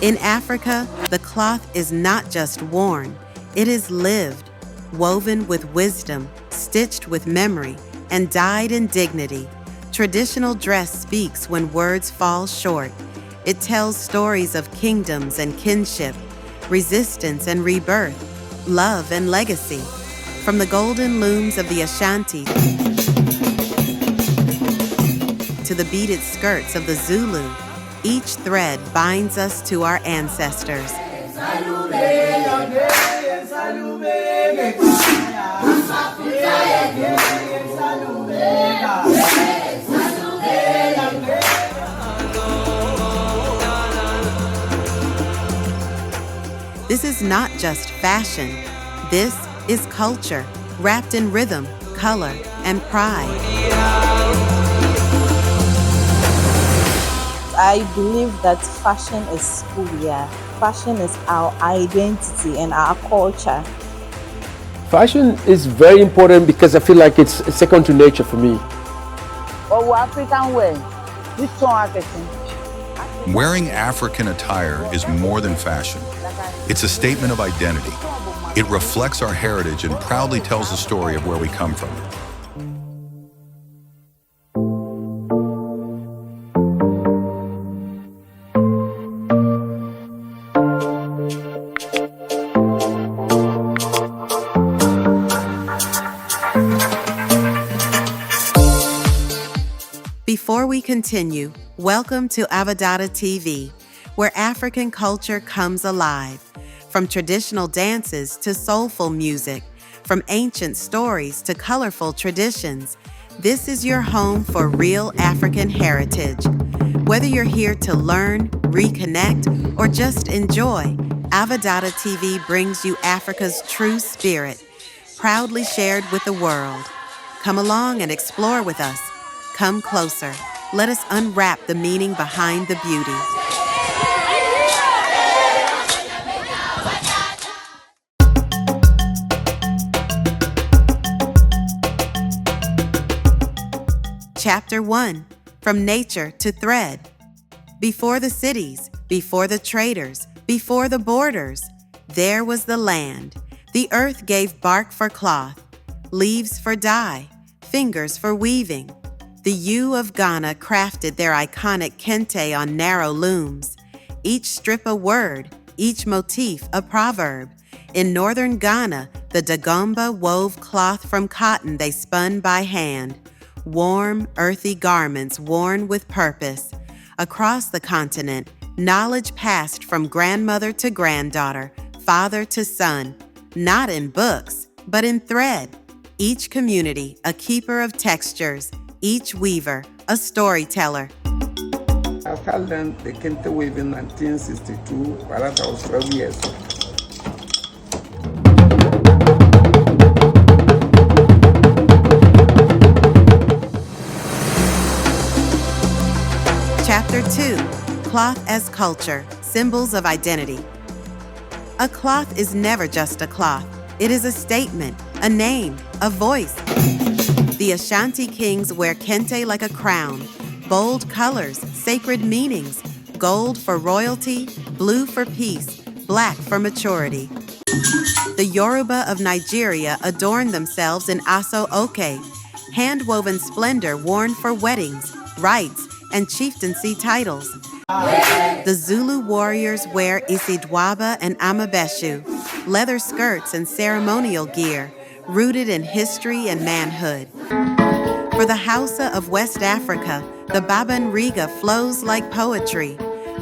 In Africa, the cloth is not just worn, it is lived, woven with wisdom, stitched with memory, and dyed in dignity. Traditional dress speaks when words fall short. It tells stories of kingdoms and kinship, resistance and rebirth, love and legacy. From the golden looms of the Ashanti to the beaded skirts of the Zulu, each thread binds us to our ancestors. This is not just fashion. This is culture, wrapped in rhythm, color, and pride. I believe that fashion is who we are. Fashion is our identity and our culture. Fashion is very important because I feel like it's second to nature for me. Oh, African wear. This one Wearing African attire is more than fashion. It's a statement of identity. It reflects our heritage and proudly tells the story of where we come from. Before we continue, welcome to Avadada TV, where African culture comes alive. From traditional dances to soulful music, from ancient stories to colorful traditions, this is your home for real African heritage. Whether you're here to learn, reconnect, or just enjoy, Avadada TV brings you Africa's true spirit, proudly shared with the world. Come along and explore with us. Come closer. Let us unwrap the meaning behind the beauty. Chapter 1. From Nature to Thread. Before the cities, before the traders, before the borders, there was the land. The earth gave bark for cloth, leaves for dye, fingers for weaving. The Yu of Ghana crafted their iconic kente on narrow looms, each strip a word, each motif a proverb. In northern Ghana, the Dagomba wove cloth from cotton they spun by hand, warm, earthy garments worn with purpose. Across the continent, knowledge passed from grandmother to granddaughter, father to son, not in books, but in thread. Each community, a keeper of textures, each weaver, a storyteller. I learned the kente weave in 1962, but that was 12 years. Chapter 2. Cloth as Culture, Symbols of Identity. A cloth is never just a cloth. It is a statement, a name, a voice. The Ashanti kings wear kente like a crown, bold colors, sacred meanings, gold for royalty, blue for peace, black for maturity. The Yoruba of Nigeria adorn themselves in aso oke, hand-woven splendor worn for weddings, rites, and chieftaincy titles. The Zulu warriors wear isidwaba and amabeshu, leather skirts and ceremonial gear, rooted in history and manhood. For the Hausa of West Africa, the babanriga flows like poetry,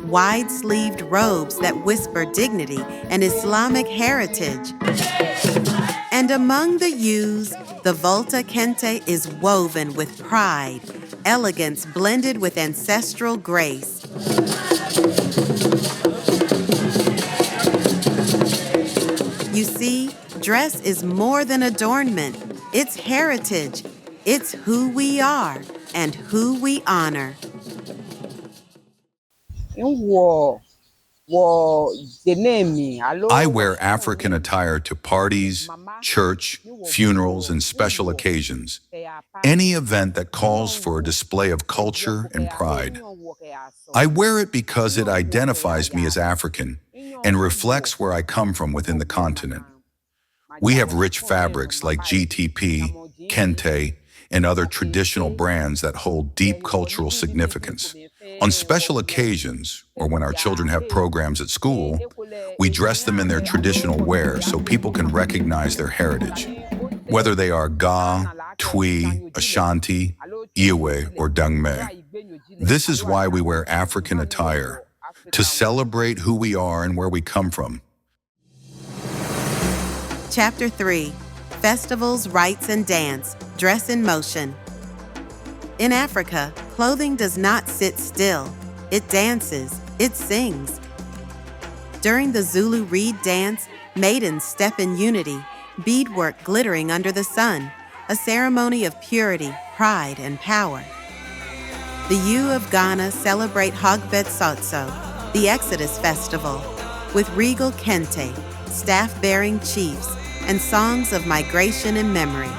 wide-sleeved robes that whisper dignity and Islamic heritage. And among the Yus, the Volta Kente is woven with pride, elegance blended with ancestral grace. You see, dress is more than adornment. It's heritage. It's who we are and who we honor. I wear African attire to parties, church, funerals, and special occasions. Any event that calls for a display of culture and pride. I wear it because it identifies me as African and reflects where I come from within the continent. We have rich fabrics like GTP, kente, and other traditional brands that hold deep cultural significance. On special occasions, or when our children have programs at school, we dress them in their traditional wear so people can recognize their heritage. Whether they are Ga, Twi, Ashanti, Iwe, or Dangme. This is why we wear African attire, to celebrate who we are and where we come from. Chapter 3, Festivals, Rites, and Dance, Dress in Motion. In Africa, clothing does not sit still. It dances, it sings. During the Zulu reed dance, maidens step in unity, beadwork glittering under the sun, a ceremony of purity, pride, and power. The Yu of Ghana celebrate Hogbetsotso, the Exodus Festival, with regal kente, staff-bearing chiefs, and songs of migration and memory.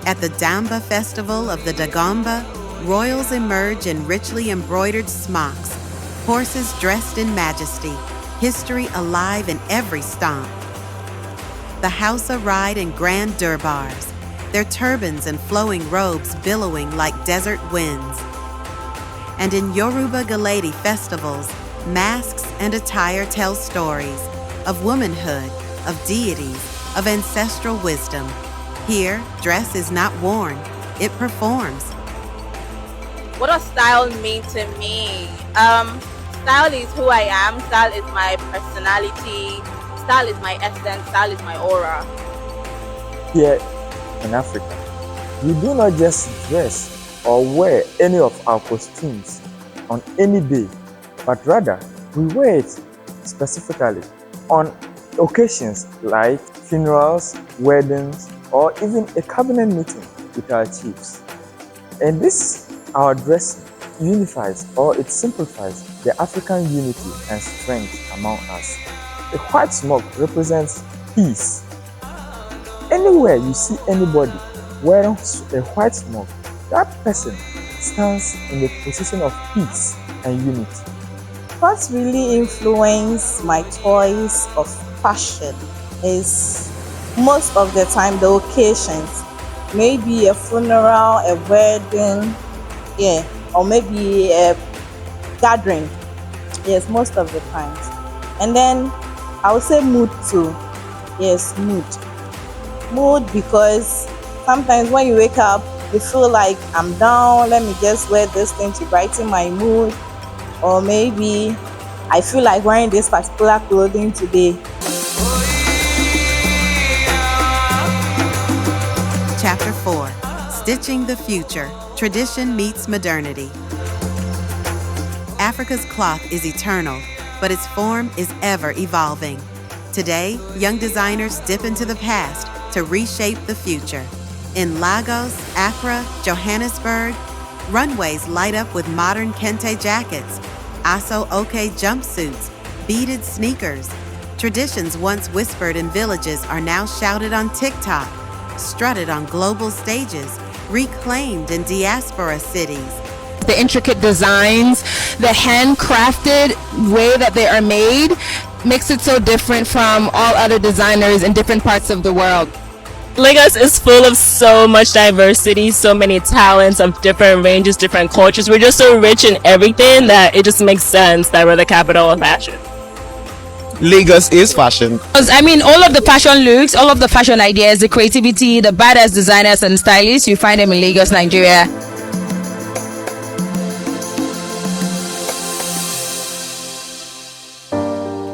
At the Dagomba Festival of the Dagomba, royals emerge in richly embroidered smocks, horses dressed in majesty, history alive in every stomp. The Hausa ride in grand durbars, their turbans and flowing robes billowing like desert winds. And in Yoruba Galadi festivals, masks and attire tell stories of womanhood, of deities, of ancestral wisdom. Here, dress is not worn, it performs. What does style mean to me? Style is who I am, style is my personality, style is my essence, style is my aura. Here in Africa, we do not just dress or wear any of our costumes on any day, but rather we wear it specifically on occasions like funerals, weddings, or even a cabinet meeting with our chiefs. And this, our dressing, unifies or it simplifies the African unity and strength among us. The white smoke represents peace. Anywhere you see anybody wearing a white smoke, that person stands in the position of peace and unity. What really influenced my choice of fashion is most of the time the occasions. Maybe a funeral, a wedding, or maybe a gathering. Yes, most of the times. And then I would say mood too. Yes, mood. Mood because sometimes when you wake up, you feel like I'm down, let me just wear this thing to brighten my mood. Or maybe I feel like wearing this particular clothing today. Chapter 4, Stitching the Future, Tradition Meets Modernity. Africa's cloth is eternal, but its form is ever evolving. Today, young designers dip into the past to reshape the future. In Lagos, Accra, Johannesburg, runways light up with modern kente jackets, aso-oke jumpsuits, beaded sneakers. Traditions once whispered in villages are now shouted on TikTok, strutted on global stages, reclaimed in diaspora cities. The intricate designs, the handcrafted way that they are made makes it so different from all other designers in different parts of the world. Lagos is full of so much diversity, so many talents of different ranges, different cultures. We're just so rich in everything that it just makes sense that we're the capital of fashion. Lagos is fashion. I mean, all of the fashion looks, all of the fashion ideas, the creativity, the badass designers and stylists, you find them in Lagos, Nigeria.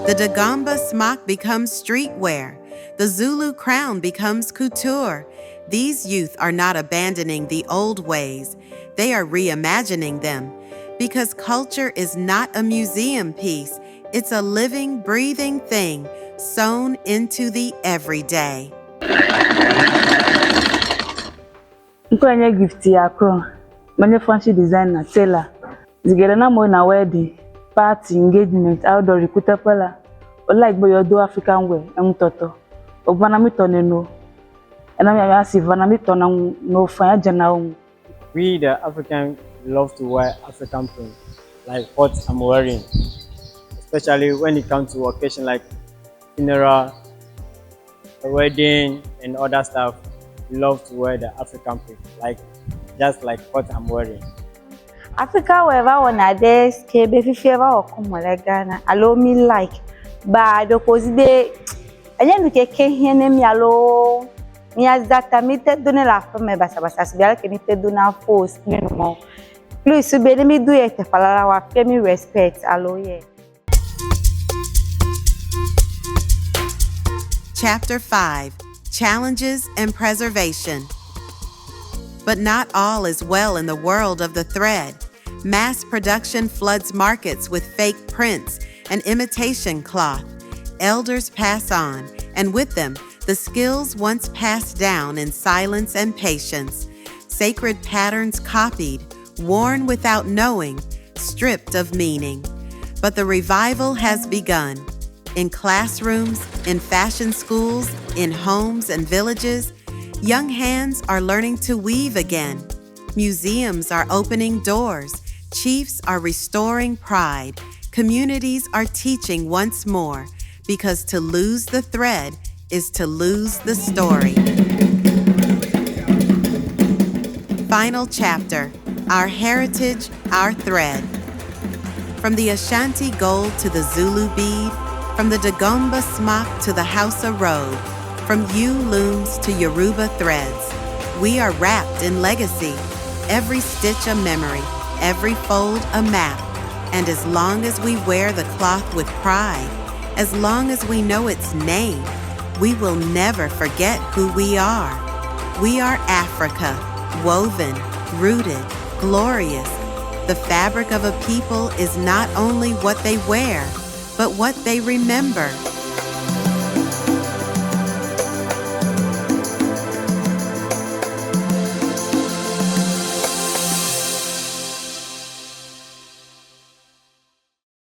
The Dagomba smock becomes streetwear. The Zulu crown becomes couture. These youth are not abandoning the old ways. They are reimagining them. Because culture is not a museum piece. It's a living, breathing thing sewn into the everyday. Nkwenye gift yako, many fancy designer, tailor. Zigera mo na wedding, party, engagement, outdoor, recruitapela. Like boy do African wear, toto. Obana mi tone no. And I'm asking Vanamito no fire general. We, the African, love to wear African print, like what I'm wearing, especially when it comes to occasion like funeral, a wedding, and other stuff. We love to wear the African print, like just like what I'm wearing. Africa wherever one ades ke be fifi ever okomo le Ghana allow me like ba do kozi be enye nu ke hene mi allo mi azata mi te donner la femme basa basa si bien que mi te donner force no plus be mi do e te falala wa fe mi respect allo ye. Chapter 5: Challenges and Preservation. But not all is well in the world of the thread. Mass production floods markets with fake prints and imitation cloth. Elders pass on, and with them, the skills once passed down in silence and patience. Sacred patterns copied, worn without knowing, stripped of meaning. But the revival has begun. In classrooms, in fashion schools, in homes and villages, young hands are learning to weave again. Museums are opening doors. Chiefs are restoring pride. Communities are teaching once more, because to lose the thread is to lose the story. Final chapter: Our heritage, our thread. From the Ashanti gold to the Zulu bead, from the Dagomba smock to the Hausa robe, from ewe looms to Yoruba threads, we are wrapped in legacy, every stitch a memory, every fold a map. And as long as we wear the cloth with pride, as long as we know its name, we will never forget who we are. We are Africa, woven, rooted, glorious. The fabric of a people is not only what they wear, but what they remember.